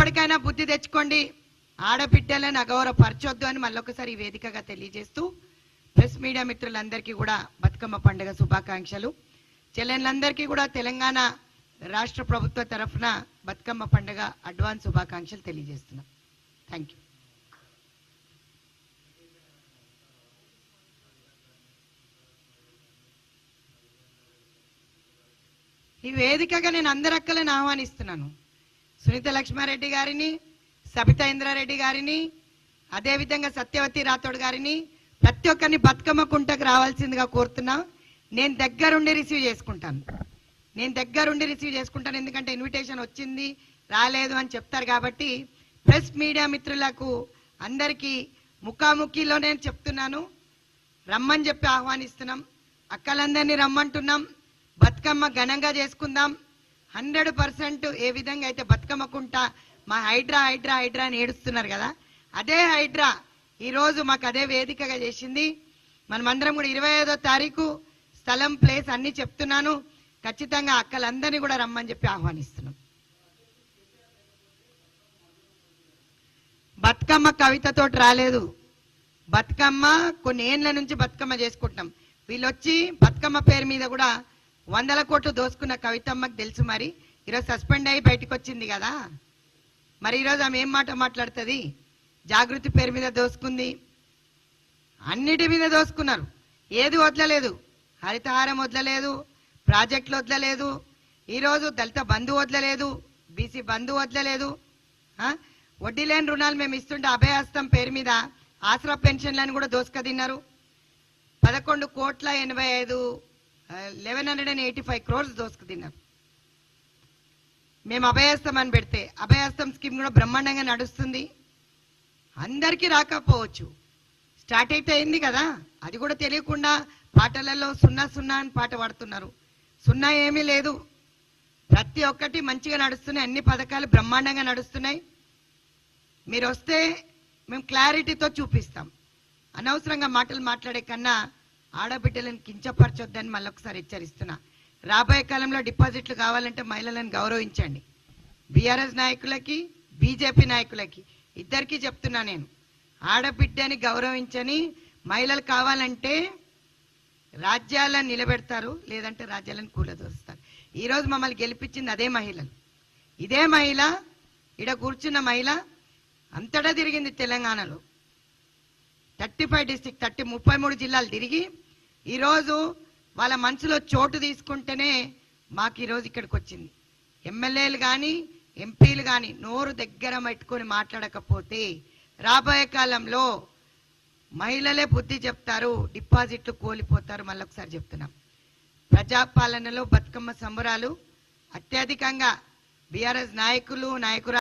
ఇప్పటికైనా బుద్ధి తెచ్చుకోండి, ఆడబిడ్డలను అగౌరవపరచొద్దు అని మళ్ళొకసారి ఈ వేదికగా తెలియజేస్తూ ప్రెస్ మీడియా మిత్రులందరికీ కూడా బతుకమ్మ పండుగ శుభాకాంక్షలు. చెల్లెళ్ళందరికీ కూడా తెలంగాణ రాష్ట్ర ప్రభుత్వ తరఫున బతుకమ్మ పండుగ అడ్వాన్స్ శుభాకాంక్షలు తెలియజేస్తున్నాం. Thank you. ఈ వేదికగా నేను అందరి అక్కలను ఆహ్వానిస్తున్నాను. సునీత లక్ష్మారెడ్డి గారిని, సబితా ఇంద్రారెడ్డి గారిని, అదేవిధంగా సత్యవతి రాథోడ్ గారిని ప్రతి ఒక్కరిని బతుకమ్మ కుంటకు రావాల్సిందిగా కోరుతున్నా. నేను దగ్గరుండి రిసీవ్ చేసుకుంటాను. ఎందుకంటే ఇన్విటేషన్ వచ్చింది రాలేదు అని చెప్తారు కాబట్టి ప్రెస్ మీడియా మిత్రులకు అందరికీ ముఖాముఖిలో నేను చెప్తున్నాను, రమ్మని చెప్పి ఆహ్వానిస్తున్నాం. అక్కలందరినీ రమ్మంటున్నాం. బతుకమ్మ ఘనంగా చేసుకుందాం. 100% ఏ విధంగా అయితే బతుకమ్మ కుంట మా హైడ్రా అని ఏడుస్తున్నారు కదా, అదే హైడ్రా ఈరోజు మాకు అదే వేదికగా చేసింది. మనమందరం కూడా 25వ తారీఖు స్థలం, ప్లేస్ అన్ని చెప్తున్నాను. ఖచ్చితంగా అక్కలందరినీ కూడా రమ్మని చెప్పి ఆహ్వానిస్తున్నాం. బతుకమ్మ కవితతోటి రాలేదు. బతుకమ్మ కొన్ని ఏళ్ల నుంచి బతుకమ్మ చేసుకుంటున్నాం. వీళ్ళొచ్చి బతుకమ్మ పేరు మీద కూడా 100 కోట్లు దోసుకున్న కవితమ్మకు తెలుసు. మరి ఈరోజు సస్పెండ్ అయ్యి బయటకు వచ్చింది కదా, మరి ఈరోజు ఆమె ఏం మాట మాట్లాడుతుంది? జాగృతి పేరు మీద దోసుకుంది, అన్నిటి మీద దోసుకున్నారు. ఏది వదలలేదు, హరితహారం వదలలేదు, ప్రాజెక్టులు వదలలేదు, ఈరోజు దళిత బంధు వదలలేదు, బీసీ బంధు వదలలేదు. వడ్డీ లేని రుణాలు మేము ఇస్తుంటే అభయహస్తం పేరు మీద ఆసరా పెన్షన్లను కూడా దోసుక తిన్నారు. 11,85 crores దోసుకు తిన్నారు. మేము అభయహస్తం అని పెడితే అభయహస్తం స్కీమ్ కూడా బ్రహ్మాండంగా నడుస్తుంది. అందరికీ రాకపోవచ్చు, స్టార్ట్ అయితే అయింది కదా, అది కూడా తెలియకుండా పాటలలో 0 అని పాట పాడుతున్నారు. 0 ఏమీ లేదు, ప్రతి ఒక్కటి మంచిగా నడుస్తున్నాయి. అన్ని పథకాలు బ్రహ్మాండంగా నడుస్తున్నాయి. మీరు వస్తే మేము క్లారిటీతో చూపిస్తాం. అనవసరంగా మాటలు మాట్లాడే కన్నా ఆడబిడ్డలను కించపరచొద్దని మళ్ళొకసారి హెచ్చరిస్తున్నా. రాబోయే కాలంలో డిపాజిట్లు కావాలంటే మహిళలను గౌరవించండి. బీఆర్ఎస్ నాయకులకి, బీజేపీ నాయకులకి ఇద్దరికీ చెప్తున్నా నేను, ఆడబిడ్డని గౌరవించని మహిళలు కావాలంటే రాజ్యాలను నిలబెడతారు, లేదంటే రాజ్యాలను కూలదోస్తారు. ఈరోజు మమ్మల్ని గెలిపించింది అదే మహిళలు. ఇదే మహిళ, ఇడ కూర్చున్న మహిళ అంతటా తిరిగింది తెలంగాణలో. 35 డిస్ట్రిక్ట్ 33 జిల్లాలు తిరిగి ఈరోజు వాళ్ళ మనసులో చోటు తీసుకుంటేనే మాకు ఈరోజు ఇక్కడికి వచ్చింది. ఎమ్మెల్యేలు కానీ ఎంపీలు కానీ నోరు దగ్గర పెట్టుకొని మాట్లాడకపోతే రాబోయే కాలంలో మహిళలే బుద్ధి చెప్తారు, డిపాజిట్లు కోల్పోతారు. మళ్ళొకసారి చెప్తున్నాం, ప్రజాపాలనలో బతుకమ్మ సంబరాలు అత్యధికంగా బీఆర్ఎస్ నాయకులు